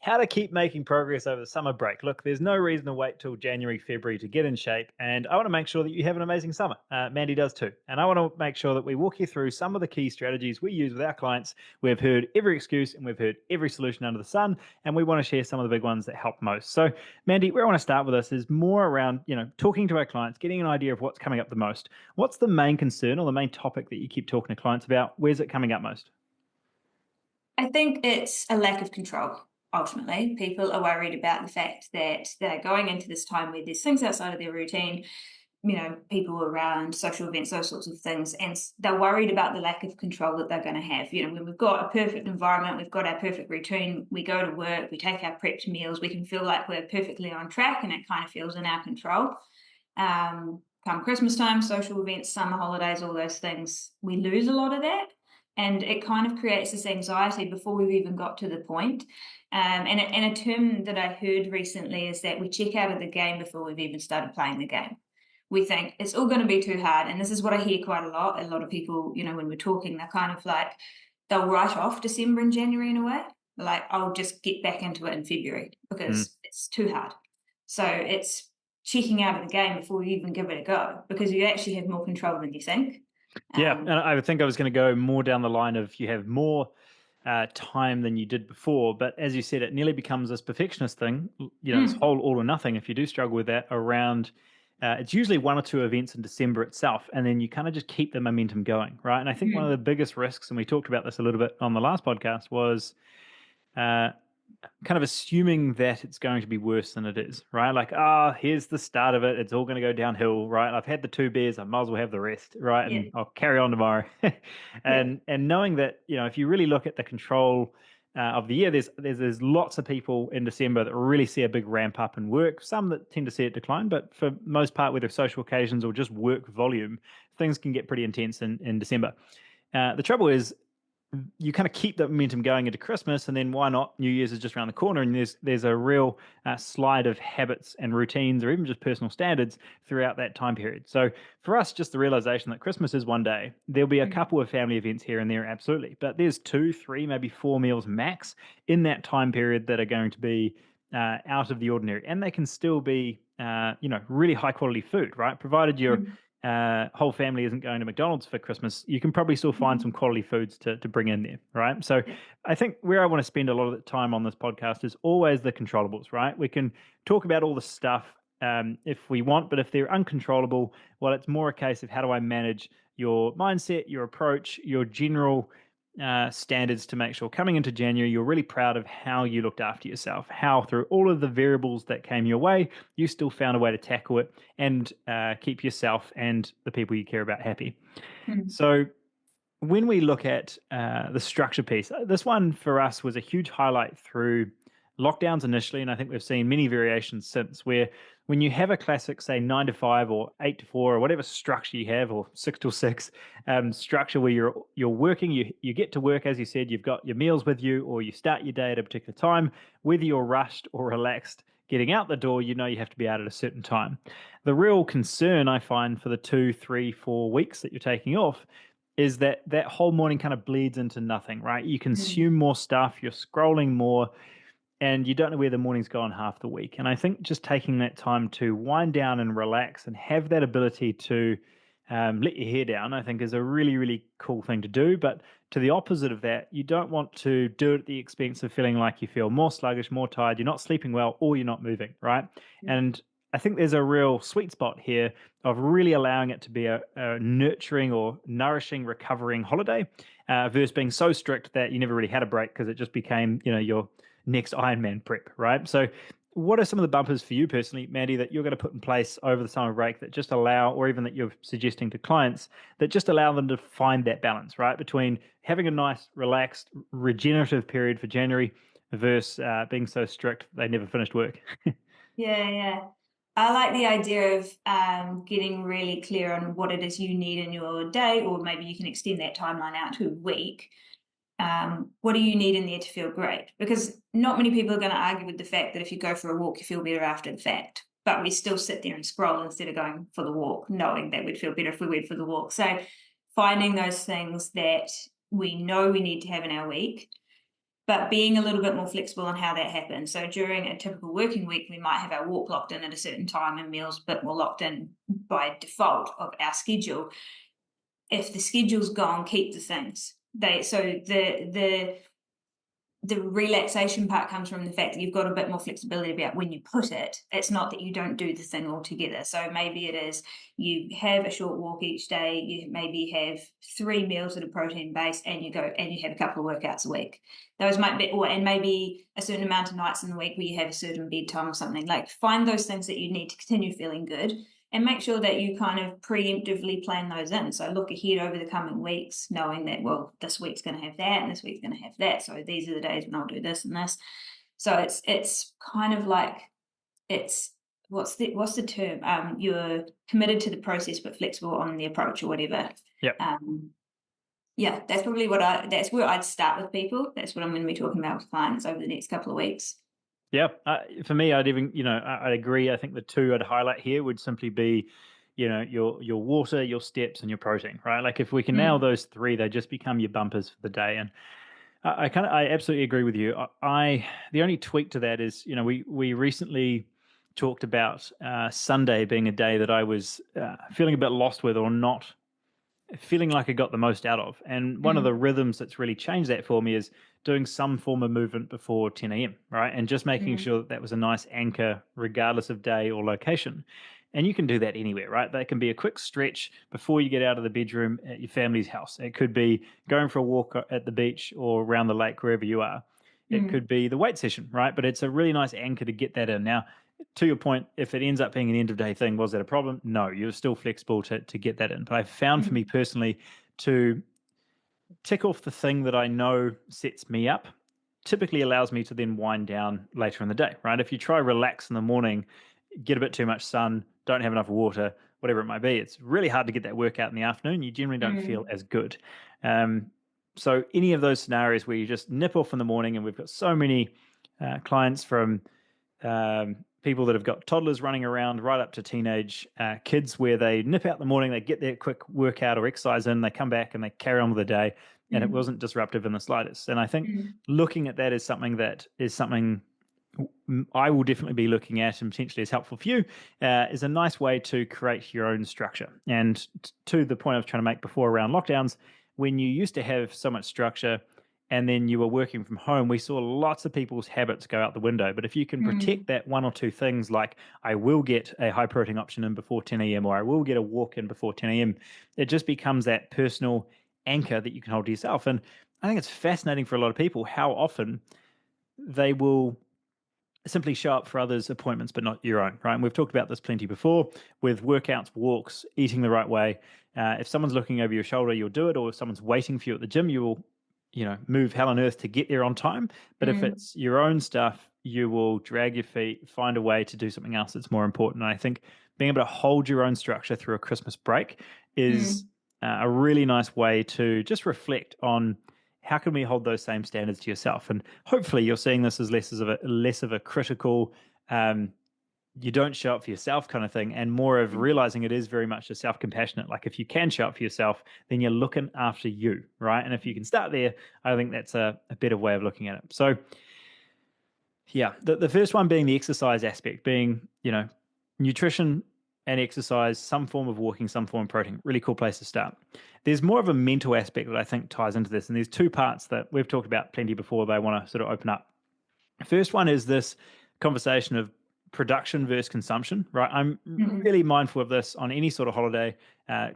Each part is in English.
how to keep making progress over the summer break. Look, there's no reason to wait till January, February to get in shape, and I want to make sure that you have an amazing summer. Mandy does too. And I want to make sure that we walk you through some of the key strategies we use with our clients. We've heard every excuse and we've heard every solution under the sun, and we want to share some of the big ones that help most. So, Mandy, where I want to start with this is more around, talking to our clients, getting an idea of what's coming up the most. What's the main concern or the main topic that you keep talking to clients about? Where's it coming up most? I think it's a lack of control. Ultimately, people are worried about the fact that they're going into this time where there's things outside of their routine, people around, social events, those sorts of things, and they're worried about the lack of control that they're going to have. When we've got a perfect environment, we've got our perfect routine, we go to work, we take our prepped meals, we can feel like we're perfectly on track, and it kind of feels in our control. Come Christmas time, social events, summer holidays, all those things, we lose a lot of that. And it kind of creates this anxiety before we've even got to the point. And a term that I heard recently is that we check out of the game before we've even started playing the game. We think it's all going to be too hard. And this is what I hear quite a lot. A lot of people, when we're talking, they're kind of like, they'll write off December and January in a way. They're like, I'll just get back into it in February Mm. because it's too hard. So it's checking out of the game before you even give it a go because you actually have more control than you think. Yeah, and Um, I would think I was going to go more down the line of you have more time than you did before, but as you said, it nearly becomes this perfectionist thing. This mm, whole all or nothing. If you do struggle with that around, it's usually one or two events in December itself, and then you kind of just keep the momentum going, right? And I think one of mm, the biggest risks, and we talked about this a little bit on the last podcast, was uh, kind of assuming that it's going to be worse than it is, right? Like, here's the start of it. It's all going to go downhill, right? I've had the two beers. I might as well have the rest, right? yeah, And I'll carry on tomorrow. yeah, and knowing that, if you really look at the control of the year, there's lots of people in December that really see a big ramp up in work. Some that tend to see it decline, but for most part, whether social occasions or just work volume, things can get pretty intense in December. The trouble is you kind of keep that momentum going into Christmas, and then why not? New Year's is just around the corner, and there's a real slide of habits and routines, or even just personal standards throughout that time period. So for us, just the realization that Christmas is one day. There'll be a mm, couple of family events here and there, absolutely, but there's two, three, maybe four meals max in that time period that are going to be out of the ordinary, and they can still be really high quality food, right? Provided you're mm, whole family isn't going to McDonald's for Christmas, you can probably still find some mm, quality foods to bring in there, right? So yeah, I think where I want to spend a lot of the time on this podcast is always the controllables, right? We can talk about all the stuff if we want, but if they're uncontrollable, well, it's more a case of how do I manage your mindset, your approach, your general standards to make sure coming into January, you're really proud of how you looked after yourself, how through all of the variables that came your way, you still found a way to tackle it and keep yourself and the people you care about happy. mm, So, when we look at the structure piece, this one for us was a huge highlight through lockdowns initially, and I think we've seen many variations since. Where when you have a classic, say 9 to 5 or 8 to 4 or whatever structure you have, or 6 to 6 structure where you're working, you get to work as you said, you've got your meals with you, or you start your day at a particular time, whether you're rushed or relaxed. Getting out the door, you know you have to be out at a certain time. The real concern I find for the 2, 3, 4 weeks that you're taking off is that that whole morning kind of bleeds into nothing, right? You mm, consume more stuff, you're scrolling more, and you don't know where the morning's gone half the week. And I think just taking that time to wind down and relax and have that ability to let your hair down, I think is a really, really cool thing to do. But to the opposite of that, you don't want to do it at the expense of feeling like you feel more sluggish, more tired, you're not sleeping well, or you're not moving, right? yeah, And I think there's a real sweet spot here of really allowing it to be a nurturing or nourishing, recovering holiday versus being so strict that you never really had a break because it just became, your next Ironman prep, right? So, what are some of the bumpers for you personally, Mandy, that you're going to put in place over the summer break that just allow, or even that you're suggesting to clients, that just allow them to find that balance, right? Between having a nice, relaxed, regenerative period for January versus being so strict they never finished work. yeah, yeah. I like the idea of getting really clear on what it is you need in your day, or maybe you can extend that timeline out to a week. What do you need in there to feel great? Because not many people are going to argue with the fact that if you go for a walk, you feel better after the fact. But we still sit there and scroll instead of going for the walk, knowing that we'd feel better if we went for the walk. So finding those things that we know we need to have in our week, but being a little bit more flexible on how that happens. So during a typical working week, we might have our walk locked in at a certain time and meals a bit more locked in by default of our schedule. If the schedule's gone, keep the things. The relaxation part comes from the fact that you've got a bit more flexibility about when you put it. It's not that you don't do the thing altogether. So maybe it is you have a short walk each day, you maybe have 3 meals that are protein based, and you go and you have a couple of workouts a week. Those might be, or and maybe a certain amount of nights in the week where you have a certain bedtime or something. Like find those things that you need to continue feeling good and make sure that you kind of preemptively plan those in. So look ahead over the coming weeks, knowing that, well, this week's going to have that and this week's going to have that. So these are the days when I'll do this and this. So it's kind of like it's what's the term? You're committed to the process but flexible on the approach or whatever. Yep. Yeah, that's probably that's where I'd start with people. That's what I'm going to be talking about with clients over the next couple of weeks. Yeah, for me, I'd even, I'd agree. I think the two I'd highlight here would simply be, your water, your steps, and your protein, right? Like if we can nail Mm, those three, they just become your bumpers for the day. And I absolutely agree with you. The only tweak to that is, we recently talked about Sunday being a day that I was feeling a bit lost with or not feeling like I got the most out of. And one of the mm, rhythms that's really changed that for me is doing some form of movement before 10 a.m., right? And just making mm, sure that that was a nice anchor, regardless of day or location. And you can do that anywhere, right? That can be a quick stretch before you get out of the bedroom at your family's house. It could be going for a walk at the beach or around the lake, wherever you are. It mm, could be the weight session, right? But it's a really nice anchor to get that in. Now, to your point, if it ends up being an end of day thing, was that a problem? No, you're still flexible to get that in. But I've found for me mm, personally to tick off the thing that I know sets me up typically allows me to then wind down later in the day, right? If you try relax in the morning, get a bit too much sun, don't have enough water, whatever it might be, it's really hard to get that workout in the afternoon. You generally don't feel mm, as good. Um, so any of those scenarios where you just nip off in the morning, and we've got so many clients from people that have got toddlers running around right up to teenage kids where they nip out in the morning, they get their quick workout or exercise in, they come back and they carry on with the day, and it mm, wasn't disruptive in the slightest. And I think mm, looking at that is something I will definitely be looking at and potentially is helpful for you, is a nice way to create your own structure. And to the point I was trying to make before around lockdowns, when you used to have so much structure and then you were working from home, we saw lots of people's habits go out the window. But if you can protect mm, that one or two things, like I will get a high protein option in before 10 a.m. or I will get a walk in before 10 a.m., it just becomes that personal anchor that you can hold to yourself. And I think it's fascinating for a lot of people how often they will simply show up for others' appointments, but not your own, right? And we've talked about this plenty before with workouts, walks, eating the right way. If someone's looking over your shoulder, you'll do it, or if someone's waiting for you at the gym, you will, move hell on earth to get there on time. But if mm, it's your own stuff, you will drag your feet, find a way to do something else that's more important. And I think being able to hold your own structure through a Christmas break is mm, a really nice way to just reflect on how can we hold those same standards to yourself? And hopefully, you're seeing this as less of a critical, um, you don't show up for yourself kind of thing, and more of mm, realizing it is very much a self compassionate. Like if you can show up for yourself, then you're looking after you, right? And if you can start there, I think that's a better way of looking at it. So yeah, the first one being the exercise aspect, being, nutrition and exercise, some form of walking, some form of protein. Really cool place to start. There's more of a mental aspect that I think ties into this. And there's two parts that we've talked about plenty before that I want to sort of open up. First one is this conversation of production versus consumption, right? I'm mm, really mindful of this on any sort of holiday,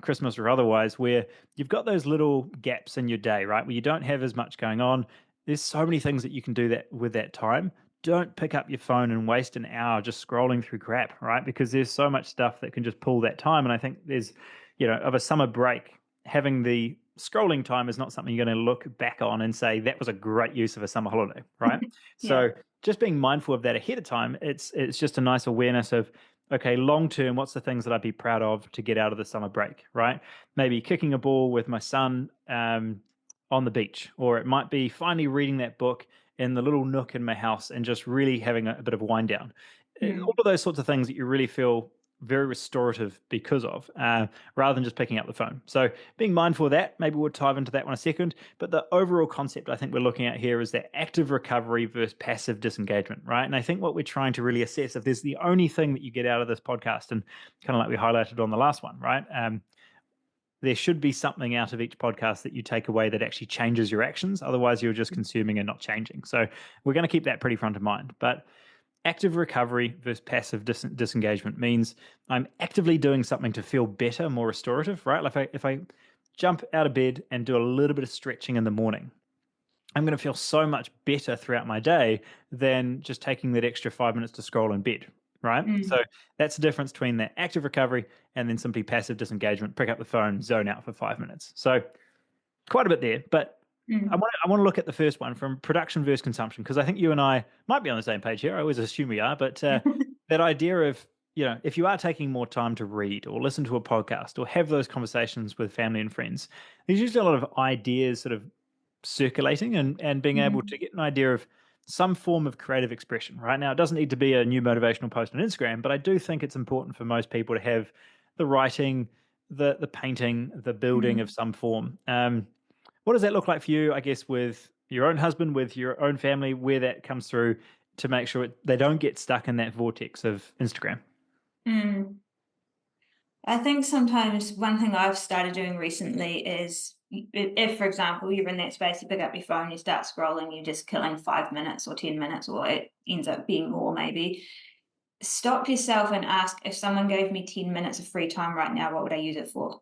Christmas or otherwise, where you've got those little gaps in your day, right? Where you don't have as much going on. There's so many things that you can do that with that time. Don't pick up your phone and waste an hour just scrolling through crap, right? Because there's so much stuff that can just pull that time. And I think there's, of a summer break, having the scrolling time is not something you're going to look back on and say that was a great use of a summer holiday, right? yeah, So just being mindful of that ahead of time, it's just a nice awareness of, okay, long term, what's the things that I'd be proud of to get out of the summer break, right? Maybe kicking a ball with my son on the beach, or it might be finally reading that book in the little nook in my house and just really having a bit of a wind down. All mm, of those sorts of things that you really feel very restorative because of, rather than just picking up the phone. So being mindful of that, maybe we'll dive into that one a second. But the overall concept I think we're looking at here is that active recovery versus passive disengagement, right? And I think what we're trying to really assess, if there's the only thing that you get out of this podcast, and kind of like we highlighted on the last one, right? There should be something out of each podcast that you take away that actually changes your actions. Otherwise, you're just consuming and not changing. So we're going to keep that pretty front of mind. But active recovery versus passive disengagement means I'm actively doing something to feel better, more restorative, right? Like if I jump out of bed and do a little bit of stretching in the morning, I'm going to feel so much better throughout my day than just taking that extra 5 minutes to scroll in bed, right? So Mm, that's the difference between that active recovery and then simply passive disengagement, pick up the phone, zone out for 5 minutes. So quite a bit there, but mm. I want to look at the first one from production versus consumption, because I think you and I might be on the same page here. I always assume we are, but that idea of, if you are taking more time to read or listen to a podcast or have those conversations with family and friends, there's usually a lot of ideas sort of circulating, and being able to Mhm, get an idea of some form of creative expression. Right now, it doesn't need to be a new motivational post on Instagram, but I do think it's important for most people to have the writing, the painting, the building of mhm. some form. What does that look like for you, I guess, with your own husband, with your own family, where that comes through to make sure they don't get stuck in that vortex of Instagram? Mm. I think sometimes one thing I've started doing recently is if, for example, you're in that space, you pick up your phone, you start scrolling, you're just killing 5 minutes or 10 minutes, or it ends up being more maybe. Stop yourself and ask, if someone gave me 10 minutes of free time right now, what would I use it for?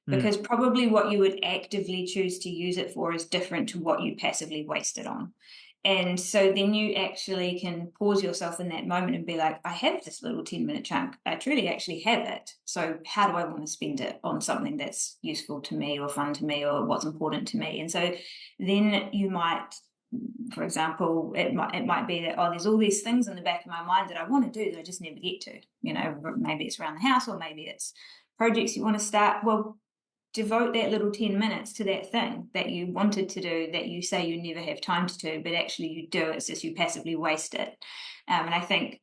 Mm, Because probably what you would actively choose to use it for is different to what you passively waste it on. And so then you actually can pause yourself in that moment and be like, I have this little 10-minute chunk. I truly actually have it. So how do I want to spend it on something that's useful to me or fun to me or what's important to me? And so then you might, for example, it might be that, oh, there's all these things in the back of my mind that I want to do that I just never get to. Maybe it's around the house, or maybe it's projects you want to start. Well, devote that little 10 minutes to that thing that you wanted to do, that you say you never have time to do, but actually you do. It's just you passively waste it. And I think,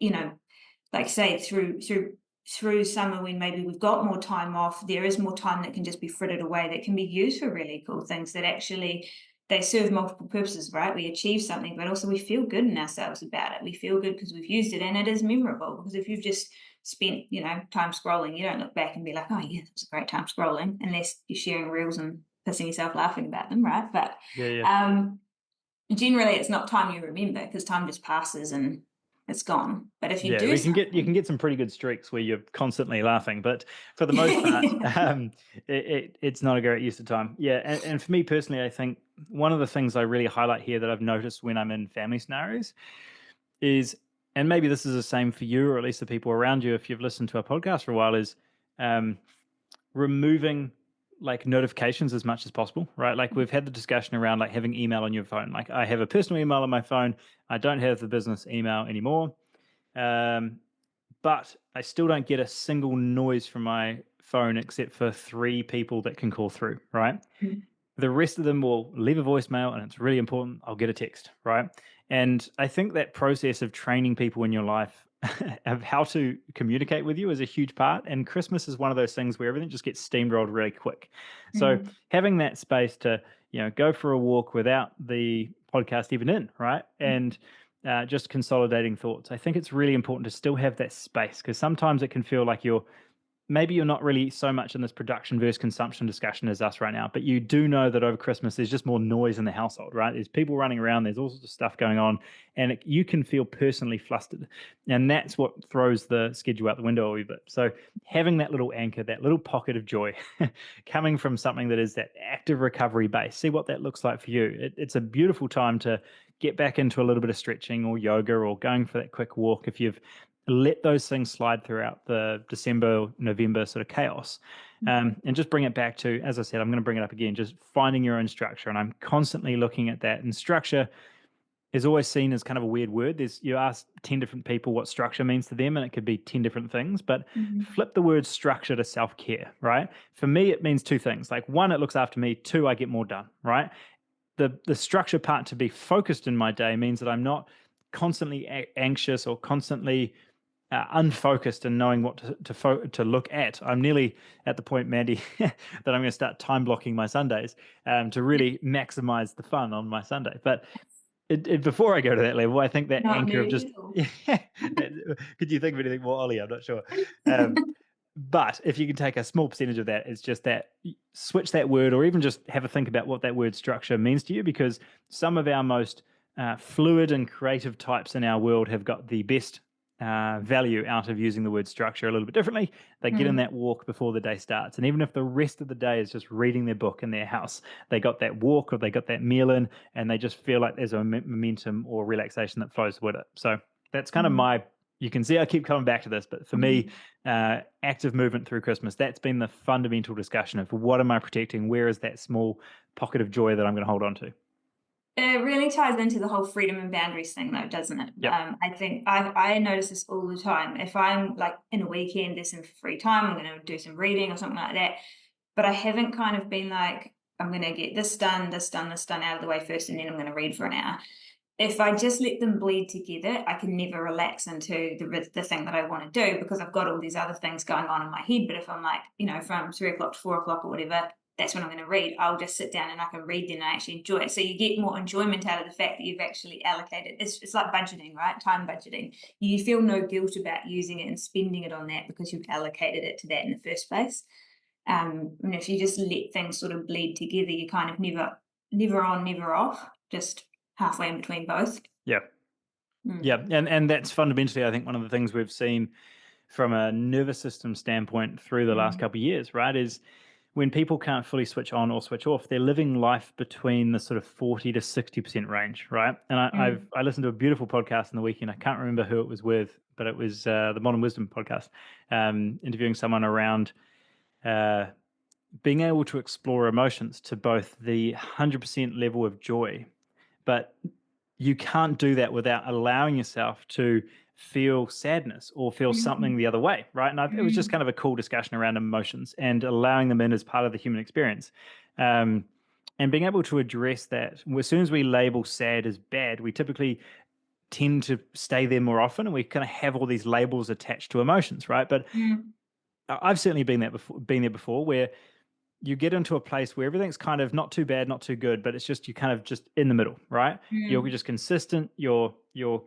like say through summer, when maybe we've got more time off, there is more time that can just be frittered away, that can be used for really cool things that actually they serve multiple purposes, right? We achieve something, but also we feel good in ourselves about it. We feel good because we've used it, and it is memorable. Because if you've just spent, time scrolling, you don't look back and be like, oh yeah, that was a great time scrolling, unless you're sharing reels and pissing yourself laughing about them, right? But yeah, yeah. um, generally, it's not time you remember, because time just passes and it's gone. But if you Yeah, do we can get you can something, get some pretty good streaks where you're constantly laughing, but for the most part, it's not a great use of time. Yeah, and for me personally, I think one of the things I really highlight here that I've noticed when I'm in family scenarios is, and maybe this is the same for you, or at least the people around you, if you've listened to our podcast for a while, is um, removing like notifications as much as possible, right? Like we've had the discussion around like having email on your phone. Like I have a personal email on my phone. I don't have the business email anymore. Um, but I still don't get a single noise from my phone except for three people that can call through, right? The rest of them will leave a voicemail, and it's really important. I'll get a text, right? And I think that process of training people in your life of how to communicate with you is a huge part. And Christmas is one of those things where everything just gets steamrolled really quick. So Mhm, having that space to, go for a walk without the podcast even in, right? And just consolidating thoughts. I think it's really important to still have that space, because sometimes it can feel like maybe you're not really so much in this production versus consumption discussion as us right now, but you do know that over Christmas there's just more noise in the household, right? There's people running around, there's all sorts of stuff going on, and you can feel personally flustered, and that's what throws the schedule out the window a wee bit. So having that little anchor, that little pocket of joy, coming from something that is that active recovery base, see what that looks like for you. It's a beautiful time to get back into a little bit of stretching or yoga or going for that quick walk if you've let those things slide throughout the December, November sort of chaos. And just bring it back to, as I said, I'm going to bring it up again, just finding your own structure. And I'm constantly looking at that. And structure is always seen as kind of a weird word. You ask 10 different people what structure means to them, and it could be 10 different things. But mhm, flip the word structure to self care, right? For me, it means two things. Like, one, it looks after me. Two, I get more done, right? The structure part, to be focused in my day, means that I'm not constantly anxious or constantly unfocused and knowing what to look at. I'm nearly at the point, Mandy, that I'm going to start time blocking my Sundays to really maximize the fun on my Sunday. But before I go to that level, I think that Not anchor of nerdy just at all. yeah, could you think of anything more, Ollie? I'm not sure. Um, but if you can take a small percentage of that, it's just that switch that word, or even just have a think about what that word structure means to you, because some of our most fluid and creative types in our world have got the best value out of using the word structure a little bit differently. They get in Mm, that walk before the day starts. And even if the rest of the day is just reading their book in their house, they got that walk or they got that meal in, and they just feel like there's a momentum or relaxation that flows with it. So that's kind of mm, my, you can see I keep coming back to this, but for me, mm. active movement through Christmas, that's been the fundamental discussion of what am I protecting? Where is that small pocket of joy that I'm going to hold on to? It really ties into the whole freedom and boundaries thing, though, doesn't it? Yep. I think I notice this all the time. If I'm like in a weekend, there's some free time, I'm going to do some reading or something like that. But I haven't kind of been like, I'm going to get this done, this done, this done out of the way first, and then I'm going to read for an hour. If I just let them bleed together, I can never relax into the thing that I want to do because I've got all these other things going on in my head. But if I'm like, from 3 o'clock to 4 o'clock or whatever, that's when I'm going to read. I'll just sit down and I can read then and I actually enjoy it. So you get more enjoyment out of the fact that you've actually allocated. It's like budgeting, right? Time budgeting. You feel no guilt about using it and spending it on that because you've allocated it to that in the first place. And if you just let things sort of bleed together, you kind of never on, never off, just halfway in between both. Yeah. Mm. Yeah. And that's fundamentally, I think, one of the things we've seen from a nervous system standpoint through the last Mm. couple of years, right? Is when people can't fully switch on or switch off, they're living life between the sort of 40 to 60% range, right? And Mm. I listened to a beautiful podcast in the weekend. I can't remember who it was with, but it was the Modern Wisdom podcast, interviewing someone around uh, being able to explore emotions to both the 100% level of joy, but you can't do that without allowing yourself to feel sadness or feel something Mm. the other way, right? And it was just Mm. kind of a cool discussion around emotions and allowing them in as part of the human experience. Um, and being able to address that. As soon as we label sad as bad, we typically tend to stay there more often, and we kind of have all these labels attached to emotions, right? But Mm. I've certainly been there before, where you get into a place where everything's kind of not too bad, not too good, but it's just you kind of just in the middle, right? You're Mm. just consistent. You're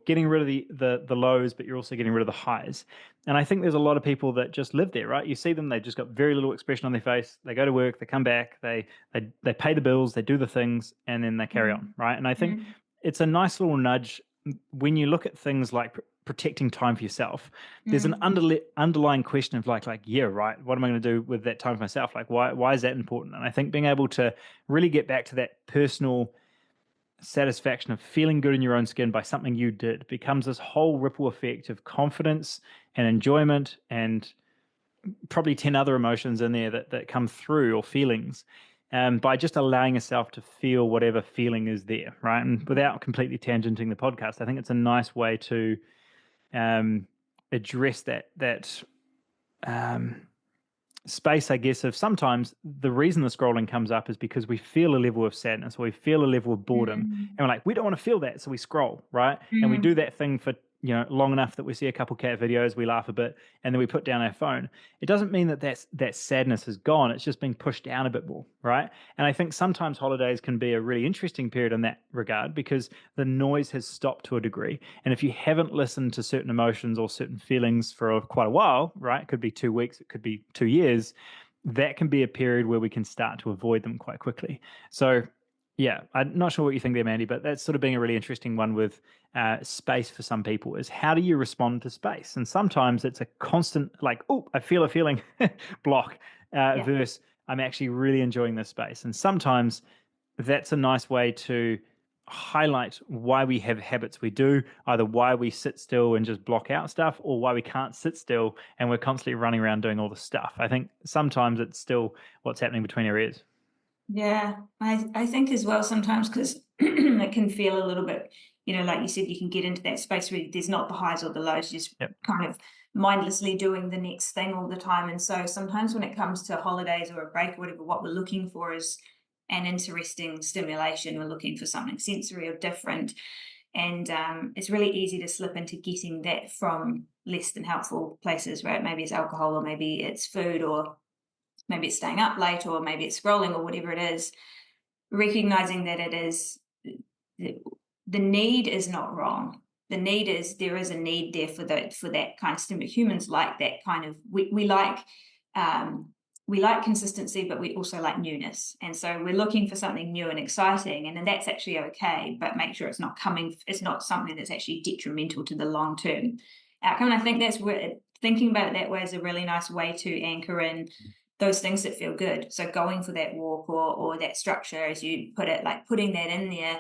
getting rid of the lows, but you're also getting rid of the highs. And I think there's a lot of people that just live there, right? You see them, they've just got very little expression on their face. They go to work, they come back, they pay the bills, they do the things, and then they carry on, Mm. right? And I think Mm. it's a nice little nudge when you look at things like protecting time for yourself. There's an Mm. underlying question of like yeah, right, what am I going to do with that time for myself? Like why is that important? And I think being able to really get back to that personal satisfaction of feeling good in your own skin by something you did becomes this whole ripple effect of confidence and enjoyment and probably 10 other emotions in there that come through, or feelings, by just allowing yourself to feel whatever feeling is there, right? And without completely tangenting the podcast, I think it's a nice way to um, address that um, space, I guess, of sometimes the reason the scrolling comes up is because we feel a level of sadness or we feel a level of boredom, Mm. and we're like, we don't want to feel that, so we scroll, right? And we do Mm. that thing for long enough that we see a couple cat videos, we laugh a bit, and then we put down our phone. It doesn't mean that sadness is gone. It's just being pushed down a bit more, right? And I think sometimes holidays can be a really interesting period in that regard because the noise has stopped to a degree. And if you haven't listened to certain emotions or certain feelings for quite a while, right? It could be 2 weeks, it could be 2 years. That can be a period where we can start to avoid them quite quickly. So, yeah, I'm not sure what you think there, Mandy, but that's sort of being a really interesting one with space for some people is how do you respond to space? And sometimes it's a constant, like, oh, I feel a feeling block Yeah. versus I'm actually really enjoying this space. And sometimes that's a nice way to highlight why we have habits we do, either why we sit still and just block out stuff, or why we can't sit still and we're constantly running around doing all the stuff. I think sometimes it's still what's happening between our ears. Yeah. I think as well sometimes because it can feel a little bit, like you said, you can get into that space where there's not the highs or the lows, just Yep. kind of mindlessly doing the next thing all the time. And so sometimes when it comes to holidays or a break or whatever, what we're looking for is an interesting stimulation. We're looking for something sensory or different. And it's really easy to slip into getting that from less than helpful places, right? Maybe it's alcohol, or maybe it's food, or maybe it's staying up late, or maybe it's scrolling, or whatever it is. Recognizing that it is the, the need is not wrong. The need is, there is a need there for that kind of stimulus. Humans like that kind of, um, we like consistency, but we also like newness. And so we're looking for something new and exciting, and then that's actually okay, but make sure it's not something that's actually detrimental to the long term outcome. And I think that's where thinking about it that way is a really nice way to anchor in those things that feel good. So going for that walk, or that structure, as you put it, like putting that in there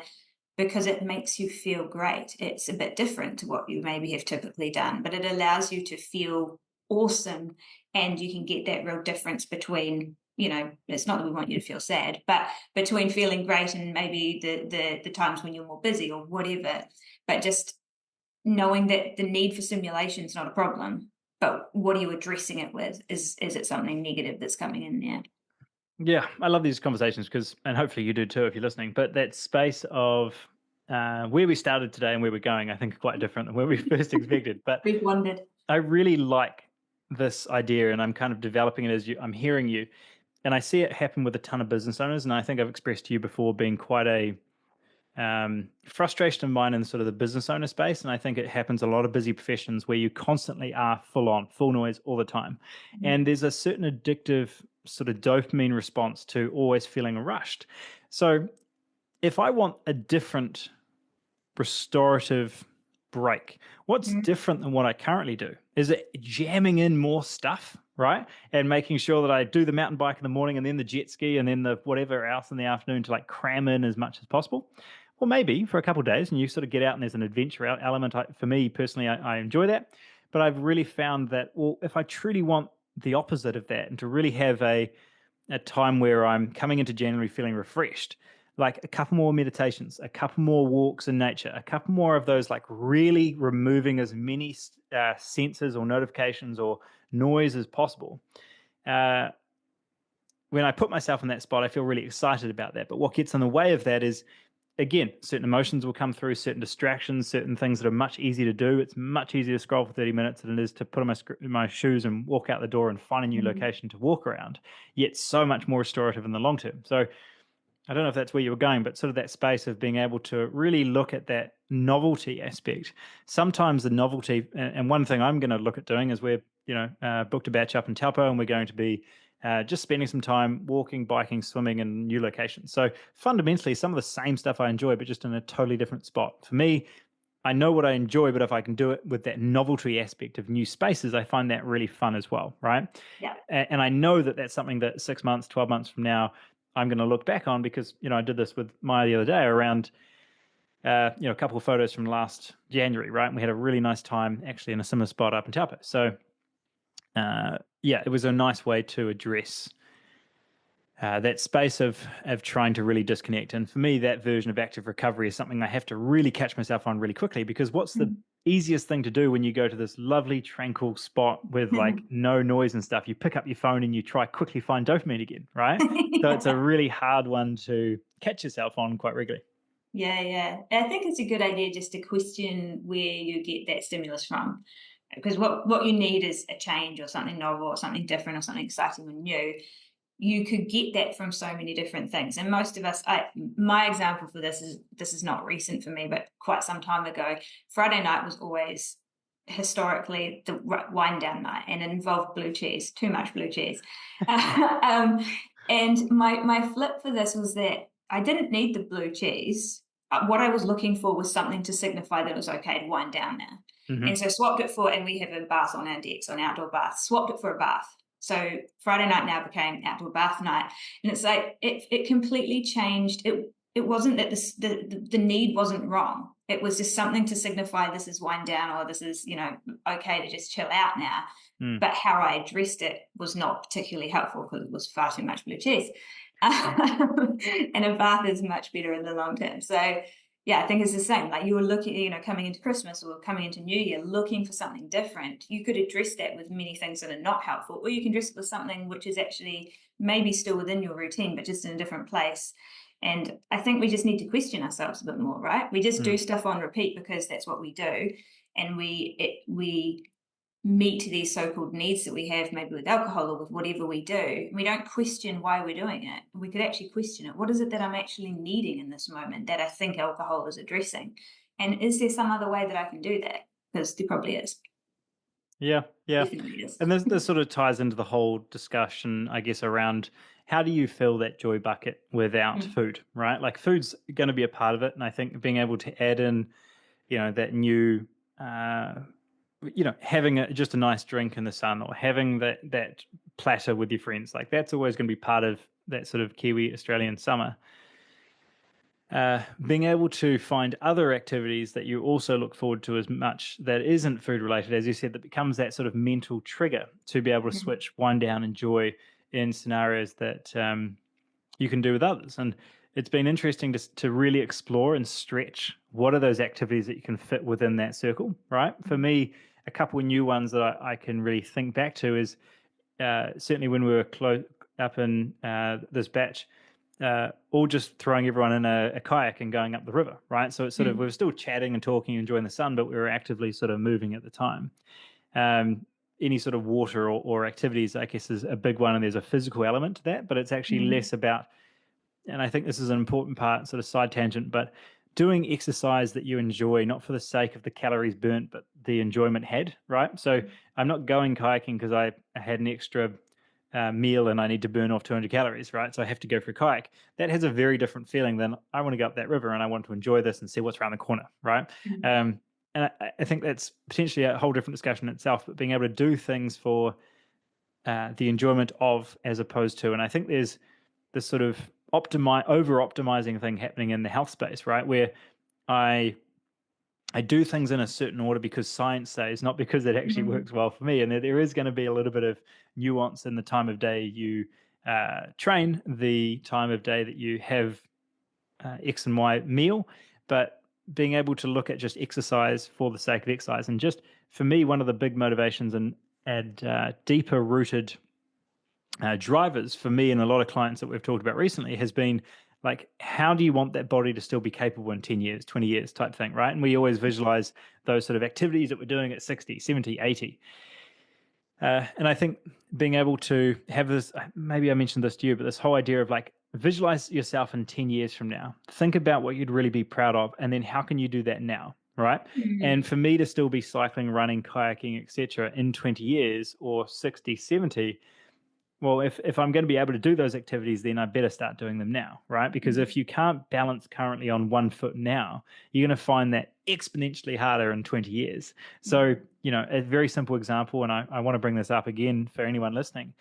because it makes you feel great. It's a bit different to what you maybe have typically done, but it allows you to feel awesome, and you can get that real difference between, it's not that we want you to feel sad, but between feeling great and maybe the times when you're more busy or whatever. But just knowing that the need for stimulation is not a problem, but what are you addressing it with? Is it something negative that's coming in there? Yeah, I love these conversations because, and hopefully you do too if you're listening. But that space of where we started today and where we're going, I think, are quite different than where we first expected. But We've wondered. I really like this idea, and I'm kind of developing it as I'm hearing you, and I see it happen with a ton of business owners. And I think I've expressed to you before being quite a frustration of mine in sort of the business owner space. And I think it happens a lot of busy professions where you constantly are full on, full noise all the time. Mhm. And there's a certain addictive sort of dopamine response to always feeling rushed. So if I want a different restorative break, what's Mhm. different than what I currently do? Is it jamming in more stuff, right? And making sure that I do the mountain bike in the morning and then the jet ski and then the whatever else in the afternoon to like cram in as much as possible? Well, maybe for a couple of days and you sort of get out and there's an adventure element. For me personally, I enjoy that. But I've really found that, well, if I truly want the opposite of that and to really have a time where I'm coming into January feeling refreshed, like a couple more meditations, a couple more walks in nature, a couple more of those, like really removing as many sensors or notifications or noise as possible. Uh, when I put myself in that spot, I feel really excited about that. But what gets in the way of that is, again, certain emotions will come through, certain distractions, certain things that are much easier to do. It's much easier to scroll for 30 minutes than it is to put on my shoes and walk out the door and find a new Mhm. location to walk around, yet so much more restorative in the long term. So I don't know if that's where you were going, but sort of that space of being able to really look at that novelty aspect. Sometimes the novelty, and one thing I'm going to look at doing is we're, booked a batch up in Taupo, and we're going to be just spending some time walking, biking, swimming in new locations. So fundamentally, some of the same stuff I enjoy, but just in a totally different spot. For me, I know what I enjoy, but if I can do it with that novelty aspect of new spaces, I find that really fun as well, right? Yeah. And I know that that's something that 6 months, 12 months from now, I'm going to look back on because, I did this with Maya the other day around, a couple of photos from last January, right? And we had a really nice time actually in a similar spot up in Taupo. So, yeah, it was a nice way to address that space of trying to really disconnect. And for me, that version of active recovery is something I have to really catch myself on really quickly because what's the easiest thing to do when you go to this lovely tranquil spot with like Mhm. no noise and stuff? You pick up your phone and you try quickly find dopamine again, right? So it's a Yeah. really hard one to catch yourself on quite regularly. Yeah, yeah. I think it's a good idea just to question where you get that stimulus from. Because what you need is a change, or something novel, or something different, or something exciting and new. You could get that from so many different things. And most of us, my example for this is not recent for me, but quite some time ago. Friday night was always historically the wind down night, and it involved blue cheese, too much blue cheese. um, and my flip for this was that I didn't need the blue cheese. What I was looking for was something to signify that it was okay to wind down now. And Hmm. so swapped it for, and we have a bath on our decks, on outdoor bath, swapped it for a bath. So Friday night now became outdoor bath night. And it's like it completely changed. It wasn't that the need wasn't wrong. It was just something to signify this is wind down, or this is, okay to just chill out now. Mm. But how I addressed it was not particularly helpful because it was far too much blue cheese. And a bath is much better in the long term. So yeah, I think it's the same. Like you were looking, coming into Christmas or coming into New Year, looking for something different. You could address that with many things that are not helpful, or you can address it with something which is actually maybe still within your routine, but just in a different place. And I think we just need to question ourselves a bit more, right? We just do stuff on repeat because that's what we do, and we meet these so-called needs that we have, maybe with alcohol or with whatever we do. We don't question why we're doing it. We could actually question it. What is it that I'm actually needing in this moment that I think alcohol is addressing? And is there some other way that I can do that? Because there probably is. Yeah, yeah. Definitely is. And this sort of ties into the whole discussion, I guess, around how do you fill that joy bucket without Mm, food, right? Like food's going to be a part of it. And I think being able to add in, that new, uh, having just a nice drink in the sun or having that platter with your friends, like that's always going to be part of that sort of Kiwi Australian summer. Being able to find other activities that you also look forward to as much that isn't food related, as you said, that becomes that sort of mental trigger to be able to mm, switch one down and joy in scenarios that you can do with others. And it's been interesting to really explore and stretch what are those activities that you can fit within that circle, right? For mm, me, a couple of new ones that I can really think back to is certainly when we were up in this batch, all just throwing everyone in a kayak and going up the river, right? So it's sort of, we mm, were still chatting and talking, enjoying the sun, but we were actively sort of moving at the time. Any sort of water or activities, I guess, is a big one, and there's a physical element to that, but it's actually mm, less about, and I think this is an important part, sort of side tangent, but doing exercise that you enjoy, not for the sake of the calories burnt, but the enjoyment had, right? So I'm not going kayaking because I had an extra meal and I need to burn off 200 calories, right? So I have to go for a kayak. That has a very different feeling than I want to go up that river and I want to enjoy this and see what's around the corner, right? mm, Um, and I think that's potentially a whole different discussion itself, but being able to do things for the enjoyment of as opposed to, and I think there's this sort of over optimizing thing happening in the health space, right? Where I I do things in a certain order because science says, not because it actually mm, works well for me. And there is going to be a little bit of nuance in the time of day you train, the time of day that you have X and Y meal, but being able to look at just exercise for the sake of exercise. And just for me, one of the big motivations and deeper rooted drivers for me and a lot of clients that we've talked about recently has been like, how do you want that body to still be capable in 10 years, 20 years type thing, right? And we always visualize those sort of activities that we're doing at 60, 70, 80. And I think being able to have this, maybe I mentioned this to you, but this whole idea of like, visualize yourself in 10 years from now. Think about what you'd really be proud of. And then how can you do that now? Right. mm, And for me to still be cycling, running, kayaking, etc., in 20 years or 60, 70, well, if I'm going to be able to do those activities, then I better start doing them now, right? Because mm, if you can't balance currently on one foot now, you're going to find that exponentially harder in 20 years. mm, So, a very simple example, and I want to bring this up again for anyone listening.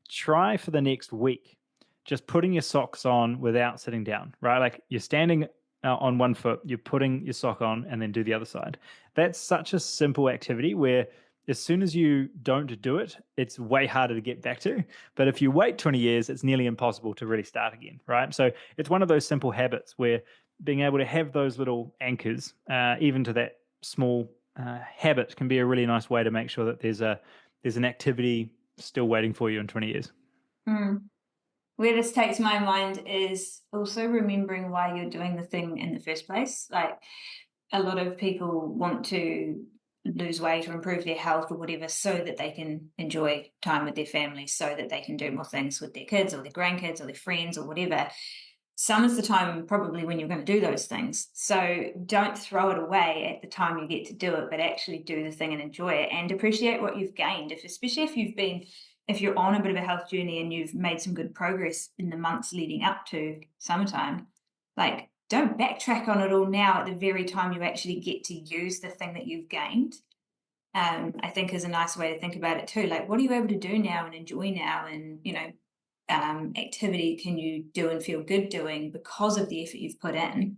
Try for the next week, just putting your socks on without sitting down, right? Like you're standing on one foot, you're putting your sock on, and then do the other side. That's such a simple activity where as soon as you don't do it, it's way harder to get back to. But if you wait 20 years, it's nearly impossible to really start again, right? So it's one of those simple habits where being able to have those little anchors, even to that small habit, can be a really nice way to make sure that there's an activity still waiting for you in 20 years. mm. Where this takes my mind is also remembering why you're doing the thing in the first place. Like a lot of people want to lose weight or improve their health or whatever so that they can enjoy time with their family, so that they can do more things with their kids or their grandkids or their friends or whatever. Summer's the time probably when you're going to do those things. So don't throw it away at the time you get to do it, but actually do the thing and enjoy it and appreciate what you've gained. Especially if you're on a bit of a health journey and you've made some good progress in the months leading up to summertime, like don't backtrack on it all now at the very time you actually get to use the thing that you've gained. I think is a nice way to think about it too. Like, what are you able to do now and enjoy now? And, activity can you do and feel good doing because of the effort you've put in?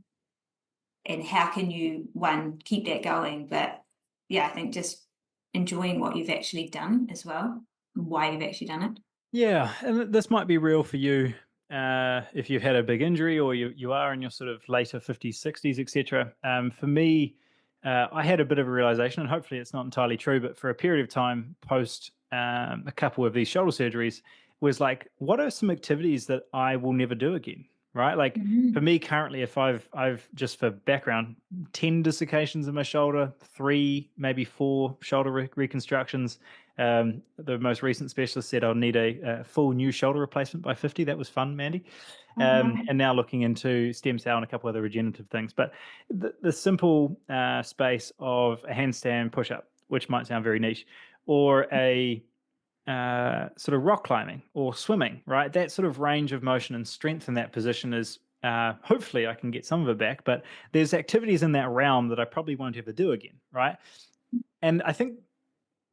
And how can you, one, keep that going? But yeah, I think just enjoying what you've actually done as well, why you've actually done it. Yeah, and this might be real for you if you've had a big injury or you are in your sort of later 50s, 60s, etc. For me, I had a bit of a realization, and hopefully it's not entirely true, but for a period of time post a couple of these shoulder surgeries, was like, what are some activities that I will never do again? right? Like for Mhm. me currently, if I've just for background, 10 dislocations in my shoulder, three, maybe four shoulder reconstructions. The most recent specialist said I'll need a full new shoulder replacement by 50. That was fun, Mandy. Oh, wow. And now looking into stem cell and a couple other regenerative things. But the simple space of a handstand push up, which might sound very niche, or a sort of rock climbing or swimming, right? That sort of range of motion and strength in that position is hopefully I can get some of it back, but there's activities in that realm that I probably won't ever do again, right? And I think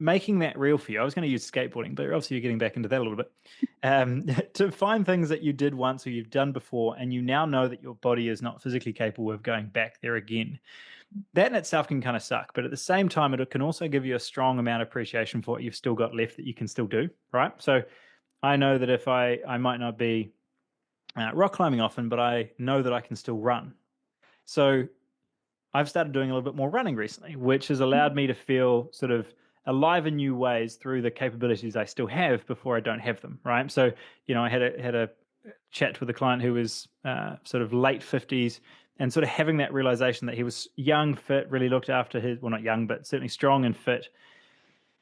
making that real for you, I was going to use skateboarding, but obviously you're getting back into that a little bit. To find things that you did once or you've done before, and you now know that your body is not physically capable of going back there again, that in itself can kind of suck, but at the same time, it can also give you a strong amount of appreciation for what you've still got left that you can still do, right? So I know that if I might not be rock climbing often, but I know that I can still run. So I've started doing a little bit more running recently, which has allowed me to feel sort of alive in new ways through the capabilities I still have before I don't have them, right? So I had a chat with a client who was sort of late 50s and sort of having that realization that he was young, fit, really looked after his, well, not young, but certainly strong and fit.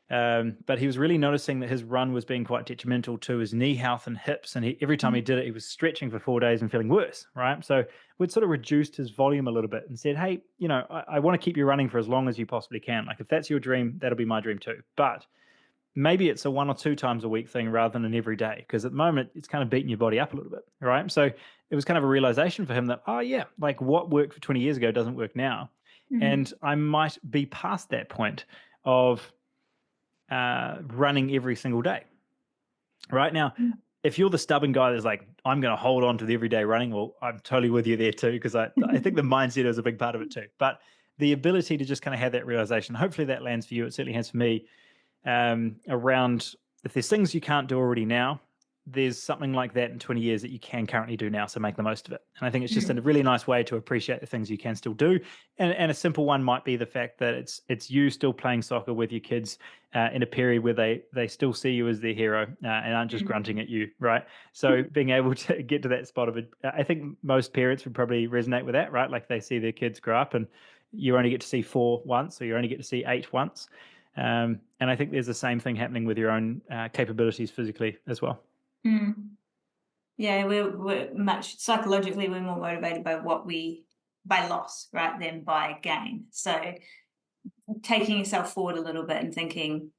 But he was really noticing that his run was being quite detrimental to his knee health and hips. And every time he did it, he was stretching for 4 days and feeling worse, right? So we'd sort of reduced his volume a little bit and said, hey, I want to keep you running for as long as you possibly can. Like if that's your dream, that'll be my dream too. But maybe it's a 1 or 2 times a week thing rather than an every day, because at the moment it's kind of beating your body up a little bit, right? So it was kind of a realization for him that, oh yeah, like what worked for 20 years ago doesn't work now. And Mhm. I might be past that point of running every single day. Right now, Mm. if you're the stubborn guy that's like, I'm going to hold on to the everyday running, well, I'm totally with you there too, because I think the mindset is a big part of it too. But the ability to just kind of have that realization, hopefully that lands for you. It certainly has for me around if there's things you can't do already now, there's something like that in 20 years that you can currently do now. So make the most of it. And I think it's just a Mhm. really nice way to appreciate the things you can still do. And a simple one might be the fact that it's you still playing soccer with your kids in a period where they still see you as their hero and aren't just Mhm. grunting at you, right? So being able to get to that spot of it, I think most parents would probably resonate with that, right? Like they see their kids grow up and you only get to see four once, or you only get to see eight once. And I think there's the same thing happening with your own capabilities physically as well. Mm. Yeah, we're much psychologically, we're more motivated by by loss, right, than by gain. So taking yourself forward a little bit and thinking,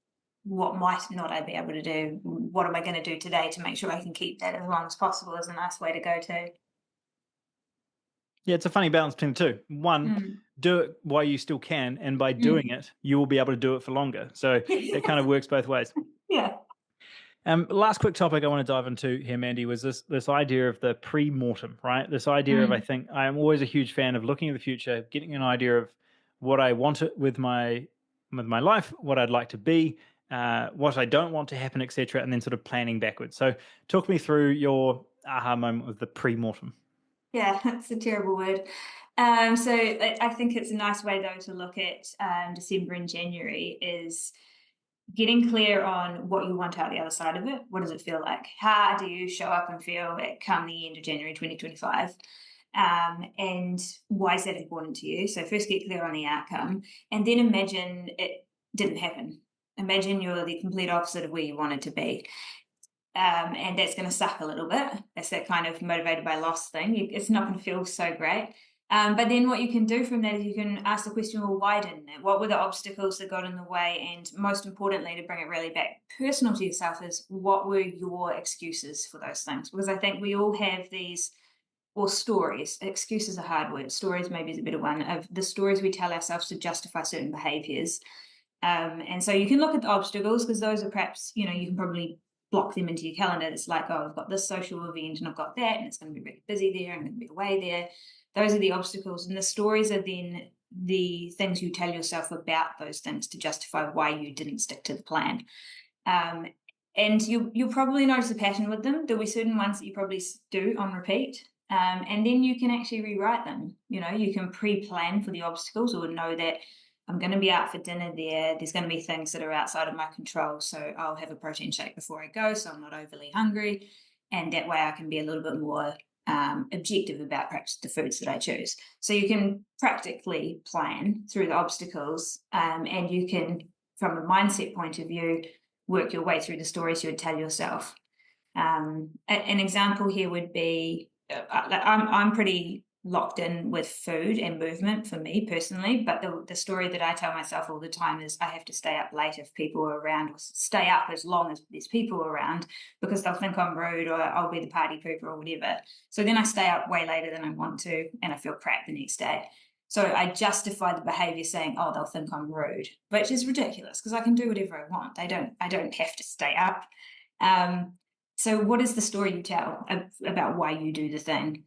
what might not I be able to do? What am I going to do today to make sure I can keep that as long as possible is a nice way to go to. Yeah, it's a funny balance between the two. One, Mm. do it while you still can, and by doing Mm. it, you will be able to do it for longer. So it kind of works both ways. Yeah. Last quick topic I want to dive into here, Mandy, was this idea of the pre-mortem, right? This idea of I Mm. think I am always a huge fan of looking at the future, getting an idea of what I want it with my life, what I'd like to be, what I don't want to happen, etc., and then sort of planning backwards. So, talk me through your aha moment with the pre-mortem. Yeah, that's a terrible word. So I think it's a nice way though to look at December and January is getting clear on what you want out the other side of it. What does it feel like? How do you show up and feel it come the end of January 2025? And why is that important to you? So first get clear on the outcome and then imagine it didn't happen. Imagine you're the complete opposite of where you wanted to be. And that's going to suck a little bit. That's that kind of motivated by loss thing. It's not going to feel so great. But then what you can do from that is you can ask the question, well, why didn't it? What were the obstacles that got in the way? And most importantly, to bring it really back personal to yourself, is what were your excuses for those things? Because I think we all have these, or stories. Excuses are a hard word. Stories maybe is a better one, of the stories we tell ourselves to justify certain behaviors. And so you can look at the obstacles because those are perhaps, you can probably block them into your calendar. It's like, oh, I've got this social event and I've got that, and it's going to be really busy there. I'm going to be away there. Those are the obstacles. And the stories are then the things you tell yourself about those things to justify why you didn't stick to the plan. Um, and you'll probably notice a pattern with them. There'll be certain ones that you probably do on repeat. And then you can actually rewrite them. You can pre-plan for the obstacles or know that I'm going to be out for dinner there. There's going to be things that are outside of my control. So I'll have a protein shake before I go so I'm not overly hungry. And that way I can be a little bit more objective about the foods that I choose. So you can practically plan through the obstacles, and you can, from a mindset point of view, work your way through the stories you would tell yourself. An example here would be I'm pretty locked in with food and movement for me personally, but the story that I tell myself all the time is I have to stay up late if people are around, or stay up as long as there's people around, because they'll think I'm rude or I'll be the party pooper or whatever. So then I stay up way later than I want to, and I feel crap the next day. So I justify the behavior saying, "Oh, they'll think I'm rude," which is ridiculous because I can do whatever I want. I don't have to stay up. Um, so, what is the story you tell about why you do the thing?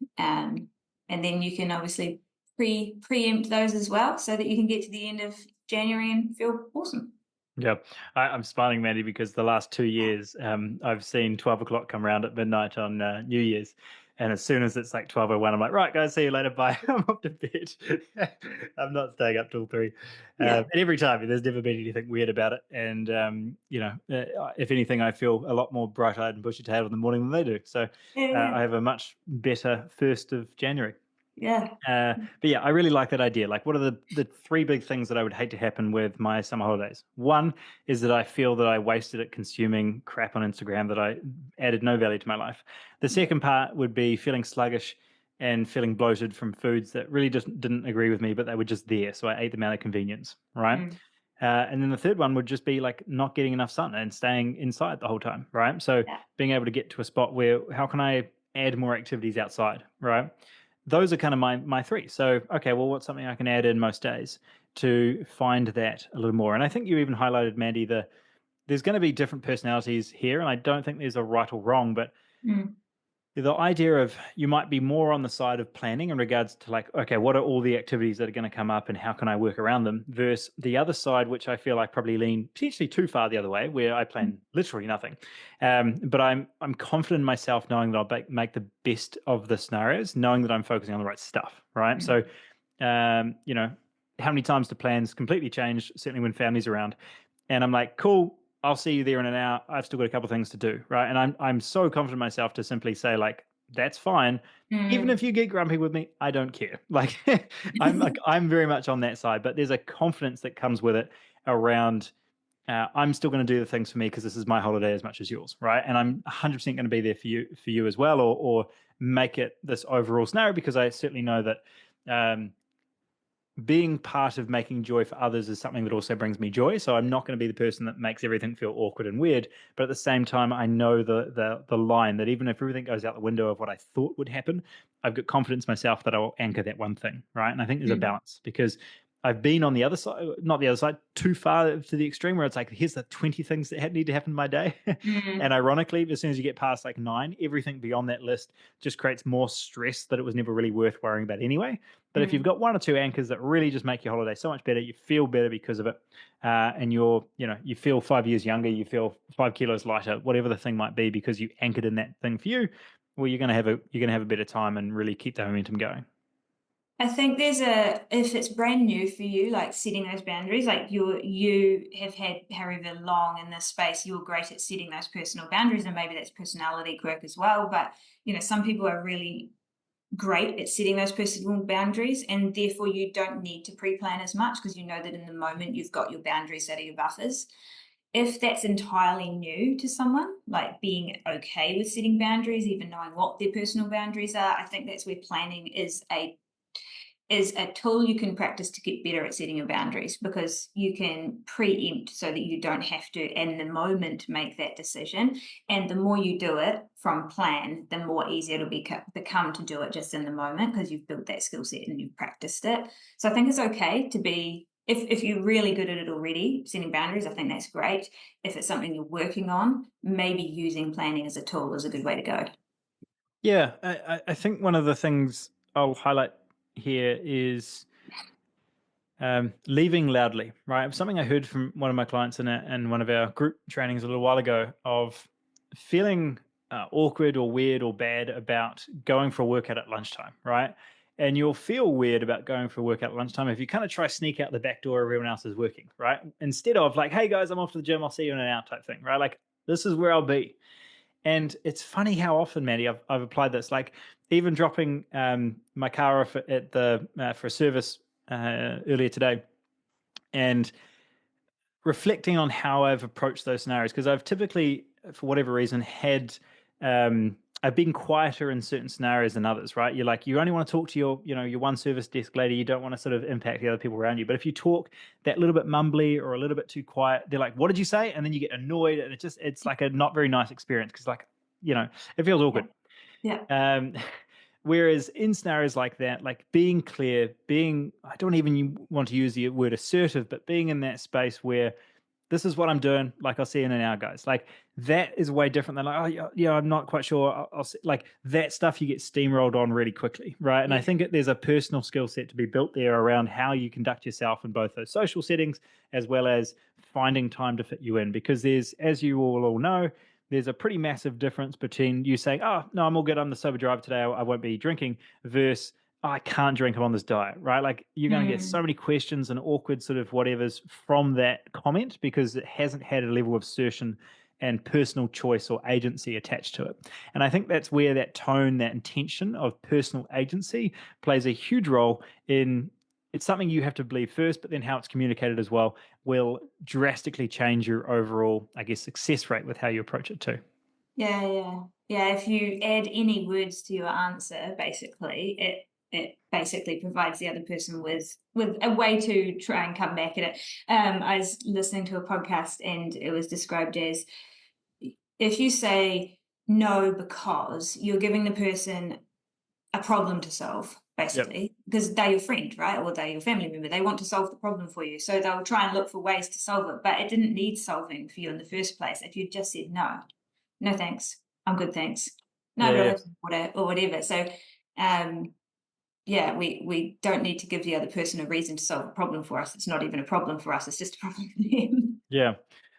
And then you can obviously preempt those as well, so that you can get to the end of January and feel awesome. Yeah, I'm smiling, Mandy, because the last 2 years, I've seen 12 o'clock come around at midnight on New Year's, and as soon as it's like 12:01, I'm like, right, guys, see you later, bye. I'm off to bed. I'm not staying up till 3. Yeah, And every time, there's never been anything weird about it, and if anything, I feel a lot more bright-eyed and bushy-tailed in the morning than they do. So yeah, yeah, I have a much better 1st of January. yeah. But yeah, I really like that idea. Like, what are the three big things that I would hate to happen with my summer holidays? One is that I feel that I wasted it consuming crap on Instagram that I added no value to my life. The second part would be feeling sluggish and feeling bloated from foods that really just didn't agree with me, but they were just there. So I ate them out of convenience, right? Mm, And then the third one would just be like not getting enough sun and staying inside the whole time, right? So yeah. being able to get to a spot where how can I add more activities outside, right? Those are kind of my three. So okay, well, what's something I can add in most days to find that a little more? And I think you even highlighted, Mandy, there's going to be different personalities here, and I don't think there's a right or wrong, but Mm, the idea of you might be more on the side of planning in regards to like, okay, what are all the activities that are going to come up and how can I work around them, versus the other side, which I feel like probably lean potentially too far the other way, where I mm, plan literally nothing. But I'm confident in myself knowing that I'll make the best of the scenarios, knowing that I'm focusing on the right stuff, right? mm, So, um, you know, how many times do plans completely change, certainly when family's around, and I'm like, cool, I'll see you there in an hour. I've still got a couple of things to do, right? And I'm so confident in myself to simply say like, that's fine. Even mm. if you get grumpy with me, I don't care. Like I'm very much on that side, but there's a confidence that comes with it around I'm still going to do the things for me because this is my holiday as much as yours, right? And I'm 100% going to be there for you as well, or make it this overall scenario because I certainly know that being part of making joy for others is something that also brings me joy. So I'm not going to be the person that makes everything feel awkward and weird. But at the same time, I know the line that even if everything goes out the window of what I thought would happen, I've got confidence myself that I will anchor that one thing, right? And I think there's a Mm, balance because I've been on the other side, not the other side, too far to the extreme where it's like, here's the 20 things that need to happen in my day. And mm, ironically, as soon as you get past like 9, everything beyond that list just creates more stress that it was never really worth worrying about anyway. But if you've mm. got one or two anchors that really just make your holiday so much better, you feel better because of it, and you feel 5 years younger, you feel 5 kilos lighter, whatever the thing might be, because you anchored in that thing for you. Well, you're gonna have a better time and really keep the momentum going. I think if it's brand new for you, like setting those boundaries, like you have had however long in this space, you're great at setting those personal boundaries, and maybe that's personality quirk as well. But some people are really great at setting those personal boundaries, and therefore you don't need to pre-plan as much because you know that in the moment you've got your boundaries that are your buffers. If that's entirely new to someone, like being okay with setting boundaries, even knowing what their personal boundaries are, I think that's where planning is a tool you can practice to get better at setting your boundaries, because you can preempt so that you don't have to in the moment make that decision. And the more you do it from plan, the more easy it'll become to do it just in the moment, because you've built that skill set and you've practiced it. So I think it's okay to be, if you're really good at it already, setting boundaries, I think that's great. If it's something you're working on, maybe using planning as a tool is a good way to go. Yeah, I think one of the things I'll highlight here is leaving loudly, right? Something I heard from one of my clients in one of our group trainings a little while ago of feeling awkward or weird or bad about going for a workout at lunchtime, right? And you'll feel weird about going for a workout at lunchtime if you kind of try sneak out the back door everyone else is working, right? Instead of like, hey guys, I'm off to the gym, I'll see you in an hour type thing, right? Like this is where I'll be. And it's funny how often, Mandy, I've applied this. Like, even dropping my car off at the for a service earlier today, and reflecting on how I've approached those scenarios, because I've typically, for whatever reason, had I've been quieter in certain scenarios than others, right? You're like, you only want to talk to your, your one service desk lady. You don't want to sort of impact the other people around you. But if you talk that little bit mumbly or a little bit too quiet, they're like, "What did you say?" And then you get annoyed, and it's like a not very nice experience because, like, it feels Yeah. awkward. Yeah. Um, Whereas in scenarios like that, like being clear, I don't even want to use the word assertive, but being in that space where this is what I'm doing. Like, I'll see you in an hour, guys. Like, that is way different than like, oh yeah, I'm not quite sure. I'll see. Like, that stuff you get steamrolled on really quickly, right? And I Yeah. think there's a personal skill set to be built there around how you conduct yourself in both those social settings as well as finding time to fit you in. Because there's, as you all know, there's a pretty massive difference between you saying, "Oh no, I'm all good. I'm the sober driver today. I won't be drinking," versus, I can't drink, I'm on this diet, right? Like, you're going to get so Mm. many questions and awkward sort of whatevers from that comment because it hasn't had a level of assertion and personal choice or agency attached to it. And I think that's where that tone, that intention of personal agency plays a huge role in. It's something you have to believe first, but then how it's communicated as well will drastically change your overall, I guess, success rate with how you approach it too. Yeah, yeah. Yeah, if you add any words to your answer, basically, it basically provides the other person with a way to try and come back at it. I was listening to a podcast and it was described as, if you say no because, you're giving the person a problem to solve, Yep. basically, because they're your friend, right? Or they're your family member. They want to solve the problem for you. So they'll try and look for ways to solve it. But it didn't need solving for you in the first place if you just said no. No thanks. I'm good, thanks. No, Yeah, but I'll yeah. have some water or whatever. So um yeah, we don't need to give the other person a reason to solve a problem for us. It's not even a problem for us, it's just a problem for them. Yeah.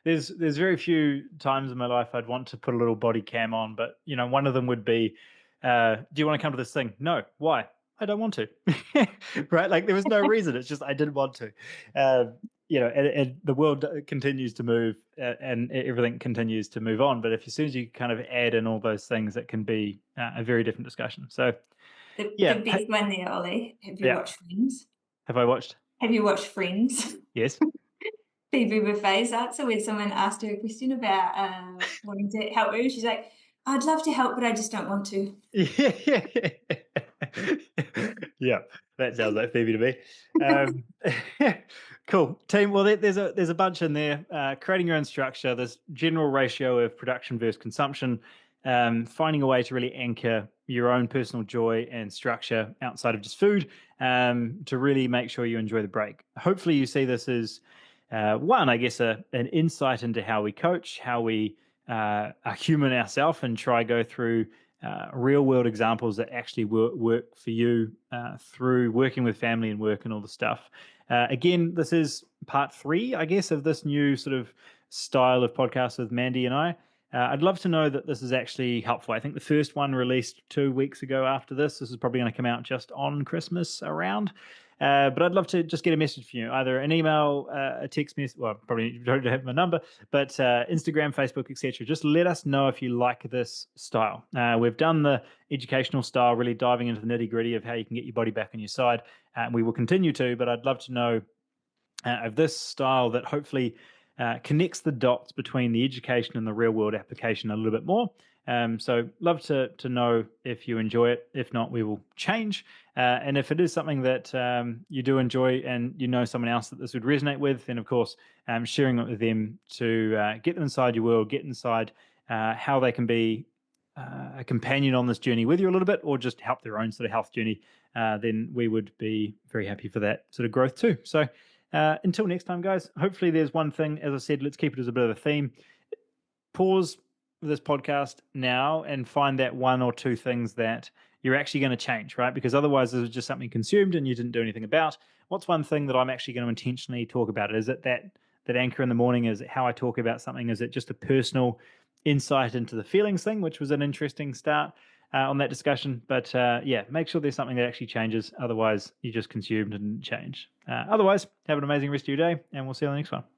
There's very few times in my life I'd want to put a little body cam on, but one of them would be, do you want to come to this thing? No. Why? I don't want to. Right? Like, there was no reason. It's just I didn't want to. And the world continues to move, and everything continues to move on. But if as soon as you kind of add in all those things, it can be a very different discussion. So The yeah, best one there, Ollie. Have you yeah. watched Friends? Have I watched? Have you watched Friends? Yes. Phoebe Buffay's answer when someone asked her a question about wanting to help her. She's like, I'd love to help, but I just don't want to. Yeah. Yeah, that sounds like Phoebe to me. Um, cool team. Well, there's a bunch in there. Creating your own structure. This general ratio of production versus consumption. Finding a way to really anchor your own personal joy and structure outside of just food. To really make sure you enjoy the break. Hopefully, you see this as one, I guess, an insight into how we coach, how we are human ourselves, and try go through real world examples that actually work for you through working with family and work and all the stuff. Again, this is part three, I guess, of this new sort of style of podcast with Mandy and I. I'd love to know that this is actually helpful. I think the first one released 2 weeks ago after this. This is probably going to come out just on Christmas around. But I'd love to just get a message from you, either an email, a text message. Well, probably you don't have my number, but Instagram, Facebook, etc. Just let us know if you like this style. We've done the educational style, really diving into the nitty gritty of how you can get your body back on your side, and we will continue to. But I'd love to know of this style that hopefully connects the dots between the education and the real world application a little bit more. So love to know if you enjoy it. If not, we will change. And if it is something that you do enjoy and you know someone else that this would resonate with, then of course sharing it with them to get them inside your world, get inside how they can be a companion on this journey with you a little bit, or just help their own sort of health journey, then we would be very happy for that sort of growth too. So until next time, guys, hopefully there's one thing, as I said, let's keep it as a bit of a theme. Pause this podcast now and find that one or two things that you're actually going to change, right? Because otherwise, this is just something consumed and you didn't do anything about. What's one thing that I'm actually going to intentionally talk about? Is it that anchor in the morning? Is it how I talk about something? Is it just a personal insight into the feelings thing, which was an interesting start on that discussion? But yeah, make sure there's something that actually changes. Otherwise, you just consumed and didn't change. Otherwise, have an amazing rest of your day, and we'll see you on the next one.